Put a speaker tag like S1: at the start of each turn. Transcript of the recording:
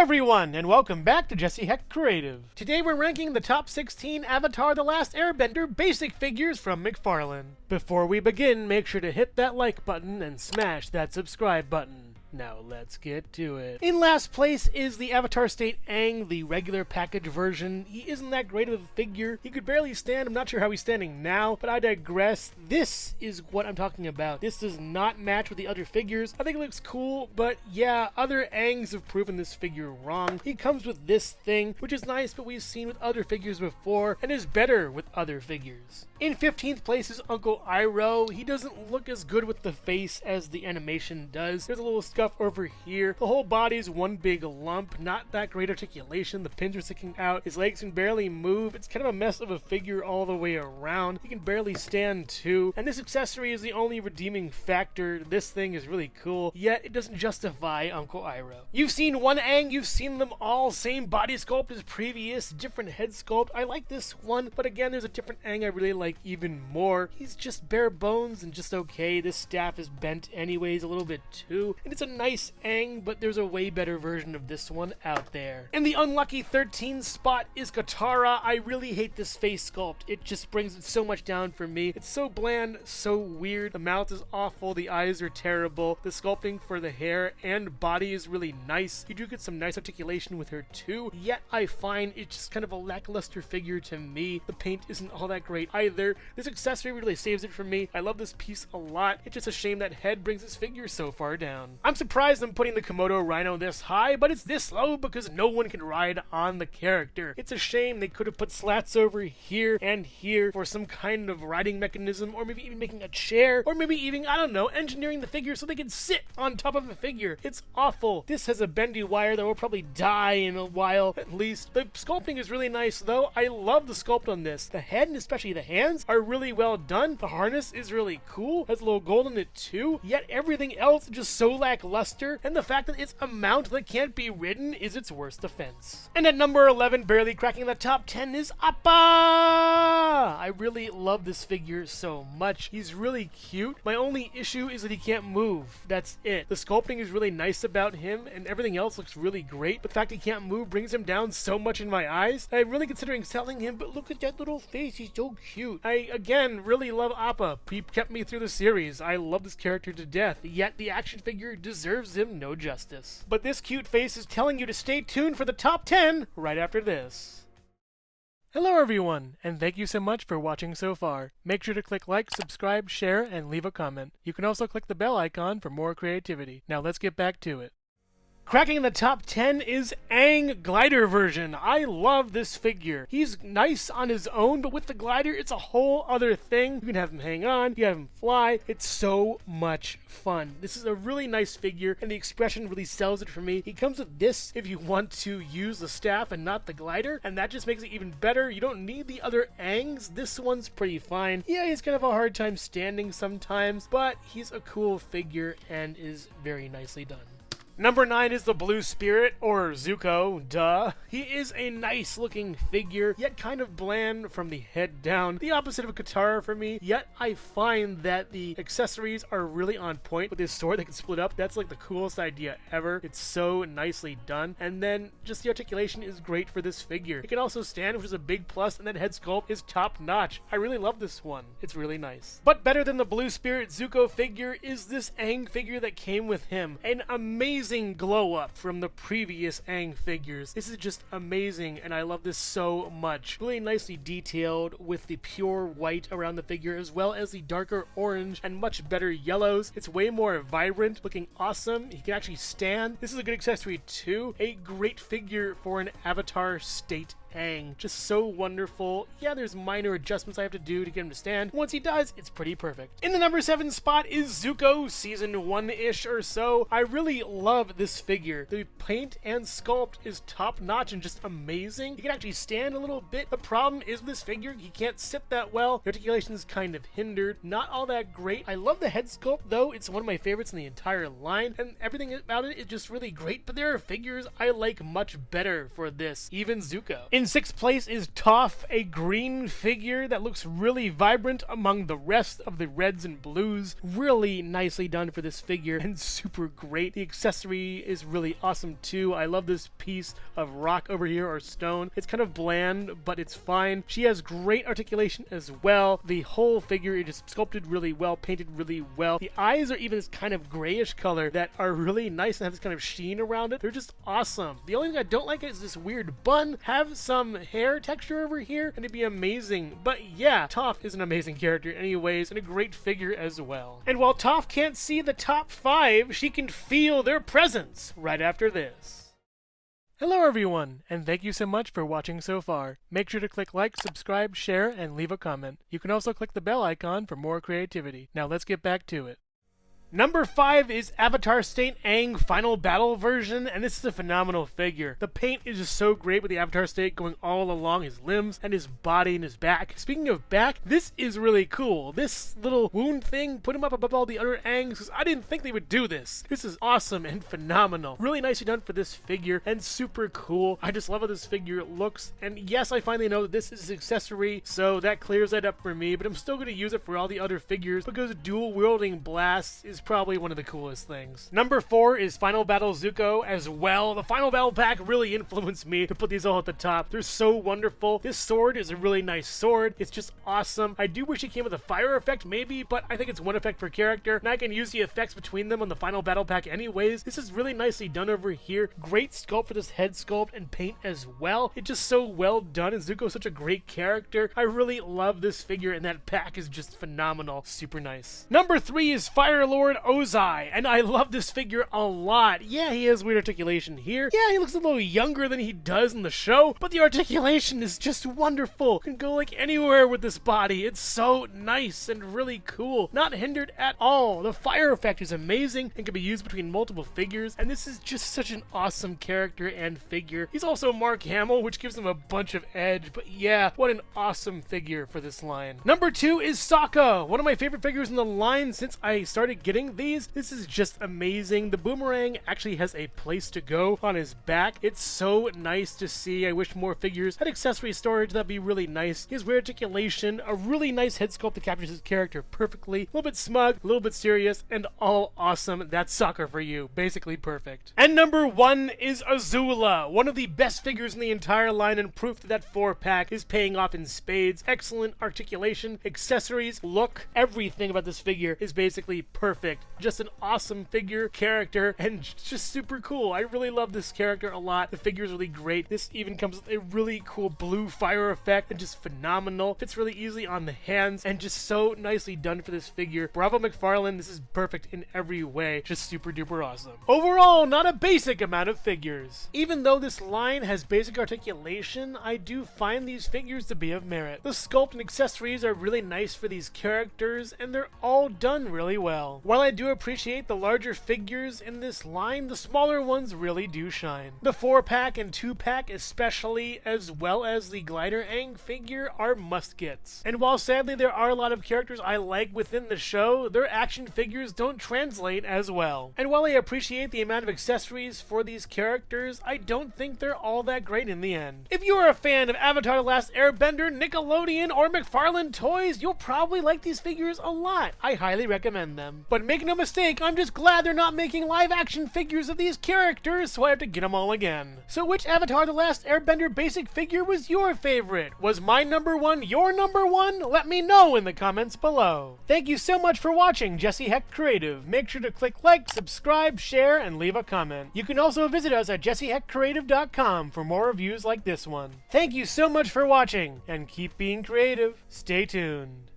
S1: everyone, and welcome back to Jesse Hecht Creative. Today we're ranking the top 16 Avatar The Last Airbender basic figures from McFarlane. Before we begin, make sure to hit that like button and smash that subscribe button. Now let's get to it. In last place is the Avatar State Aang, the regular package version. He isn't that great of a figure. He could barely stand. I'm not sure how he's standing now, but I digress. This is what I'm talking about. This does not match with the other figures. I think it looks cool, but yeah, other Aangs have proven this figure wrong. He comes with this thing, which is nice, but we've seen with other figures before, and is better with other figures. In 15th place is Uncle Iroh. He doesn't look as good with the face as the animation does. There's a little scuff over here. The whole body's one big lump. Not that great articulation. The pins are sticking out. His legs can barely move. It's kind of a mess of a figure all the way around. He can barely stand too. And this accessory is the only redeeming factor. This thing is really cool, yet it doesn't justify Uncle Iroh. You've seen one Aang. You've seen them all. Same body sculpt as previous. Different head sculpt. I like this one, but again, there's a different Aang I really like even more. He's just bare bones and just okay. This staff is bent anyways a little bit too, and it's a nice Aang, but there's a way better version of this one out there. In the unlucky 13th spot is Katara. I really hate this face sculpt. It just brings it so much down for me. It's so bland, so weird. The mouth is awful. The eyes are terrible. The sculpting for the hair and body is really nice. You do get some nice articulation with her too, yet I find it's just kind of a lackluster figure to me. The paint isn't all that great either. This accessory really saves it for me. I love this piece a lot. It's just a shame that Head brings this figure so far down. I'm surprised I'm putting the Komodo Rhino this high, but it's this low because no one can ride on the character. It's a shame. They could have put slats over here and here for some kind of riding mechanism, or maybe even making a chair, or maybe even, I don't know, engineering the figure so they can sit on top of a figure. It's awful. This has a bendy wire that will probably die in a while at least. The sculpting is really nice though. I love the sculpt on this. The head and especially the hands are really well done. The harness is really cool. Has a little gold in it too. Yet everything else is just so lackluster, and the fact that it's a mount that can't be ridden is its worst offense. And at number 11, barely cracking the top 10, is Appa! I really love this figure so much. He's really cute. My only issue is that he can't move. That's it. The sculpting is really nice about him, and everything else looks really great, but the fact he can't move brings him down so much in my eyes. I'm really considering selling him, but look at that little face. He's so cute. I, again, really love Appa. He kept me through the series. I love this character to death, yet the action figure deserves him no justice. But this cute face is telling you to stay tuned for the top 10 right after this. Hello everyone, and thank you so much for watching so far. Make sure to click like, subscribe, share, and leave a comment. You can also click the bell icon for more creativity. Now let's get back to it. Cracking the top 10 is Aang Glider version. I love this figure. He's nice on his own, but with the glider, it's a whole other thing. You can have him hang on, you can have him fly. It's so much fun. This is a really nice figure, and the expression really sells it for me. He comes with this if you want to use the staff and not the glider, and that just makes it even better. You don't need the other Aangs. This one's pretty fine. Yeah, he's kind of a hard time standing sometimes, but he's a cool figure and is very nicely done. Number 9 is the Blue Spirit, or Zuko, duh. He is a nice looking figure, yet kind of bland from the head down. The opposite of Katara for me, yet I find that the accessories are really on point. With this sword that can split up, that's like the coolest idea ever. It's so nicely done. And then just the articulation is great for this figure. It can also stand, which is a big plus, and that head sculpt is top notch. I really love this one. It's really nice. But better than the Blue Spirit Zuko figure is this Aang figure that came with him. An amazing glow up from the previous Aang figures. This is just amazing, and I love this so much. Really nicely detailed with the pure white around the figure, as well as the darker orange and much better yellows. It's way more vibrant, looking awesome. He can actually stand. This is a good accessory too. A great figure for an Avatar State Aang. Just so wonderful. Yeah, there's minor adjustments I have to do to get him to stand. Once he does, it's pretty perfect. In the number 7 spot is Zuko, season 1-ish or so. I really love this figure. The paint and sculpt is top notch and just amazing. He can actually stand a little bit. The problem is with this figure, he can't sit that well. The articulation is kind of hindered. Not all that great. I love the head sculpt though. It's one of my favorites in the entire line, and everything about it is just really great, but there are figures I like much better for this, even Zuko. In 6th place is Toph, a green figure that looks really vibrant among the rest of the reds and blues. Really nicely done for this figure and super great. The accessory is really awesome too. I love this piece of rock over here, or stone. It's kind of bland, but it's fine. She has great articulation as well. The whole figure is just sculpted really well, painted really well. The eyes are even this kind of grayish color that are really nice and have this kind of sheen around it. They're just awesome. The only thing I don't like is this weird bun. Have some hair texture over here and it'd be amazing. But yeah, Toph is an amazing character anyways, and a great figure as well. And while Toph can't see the top 5, she can feel their presence right after this. Hello everyone, and thank you so much for watching so far. Make sure to click like, subscribe, share, and leave a comment. You can also click the bell icon for more creativity. Now let's get back to it. Number 5 is Avatar Saint Aang Final Battle version, and this is a phenomenal figure. The paint is just so great with the Avatar State going all along his limbs and his body and his back. Speaking of back, this is really cool. This little wound thing, put him up above all the other Aangs, because I didn't think they would do this. This is awesome and phenomenal. Really nicely done for this figure and super cool. I just love how this figure looks, and yes, I finally know that this is an accessory, so that clears that up for me, but I'm still going to use it for all the other figures because dual wielding blasts is probably one of the coolest things. Number 4 is Final Battle Zuko as well. The Final Battle pack really influenced me to put these all at the top. They're so wonderful. This sword is a really nice sword. It's just awesome. I do wish it came with a fire effect maybe, but I think it's one effect per character, and I can use the effects between them on the Final Battle pack anyways. This is really nicely done over here. Great sculpt for this head sculpt and paint as well. It's just so well done, and Zuko's such a great character. I really love this figure, and that pack is just phenomenal. Super nice. Number 3 is Fire Lord Ozai, and I love this figure a lot. Yeah, he has weird articulation here. Yeah, he looks a little younger than he does in the show, but the articulation is just wonderful. You can go like anywhere with this body. It's so nice and really cool. Not hindered at all. The fire effect is amazing and can be used between multiple figures, and this is just such an awesome character and figure. He's also Mark Hamill, which gives him a bunch of edge, but yeah, what an awesome figure for this line. Number 2 is Sokka, one of my favorite figures in the line since I started getting these. This is just amazing. The boomerang actually has a place to go on his back. It's so nice to see. I wish more figures had accessory storage. That'd be really nice. His weird articulation, a really nice head sculpt that captures his character perfectly. A little bit smug, a little bit serious, and all awesome. That's Sokka for you. Basically perfect. And number 1 is Azula, one of the best figures in the entire line, and proof that that 4-pack is paying off in spades. Excellent articulation, accessories, look, everything about this figure is basically perfect. Just an awesome figure, character, and just super cool. I really love this character a lot. The figure is really great. This even comes with a really cool blue fire effect and just phenomenal. Fits really easily on the hands and just so nicely done for this figure. Bravo McFarlane, this is perfect in every way. Just super duper awesome. Overall, not a basic amount of figures. Even though this line has basic articulation, I do find these figures to be of merit. The sculpt and accessories are really nice for these characters, and they're all done really well. While I do appreciate the larger figures in this line, the smaller ones really do shine. The 4-pack and 2-pack especially, as well as the Glider Aang figure, are must-gets. And while sadly there are a lot of characters I like within the show, their action figures don't translate as well. And while I appreciate the amount of accessories for these characters, I don't think they're all that great in the end. If you are a fan of Avatar: The Last Airbender, Nickelodeon, or McFarlane toys, you'll probably like these figures a lot. I highly recommend them. But make no mistake, I'm just glad they're not making live-action figures of these characters, so I have to get them all again. So which Avatar: The Last Airbender basic figure was your favorite? Was my number 1 your number 1? Let me know in the comments below. Thank you so much for watching Jesse Hecht Creative. Make sure to click like, subscribe, share, and leave a comment. You can also visit us at jessehechtcreative.com for more reviews like this one. Thank you so much for watching, and keep being creative. Stay tuned.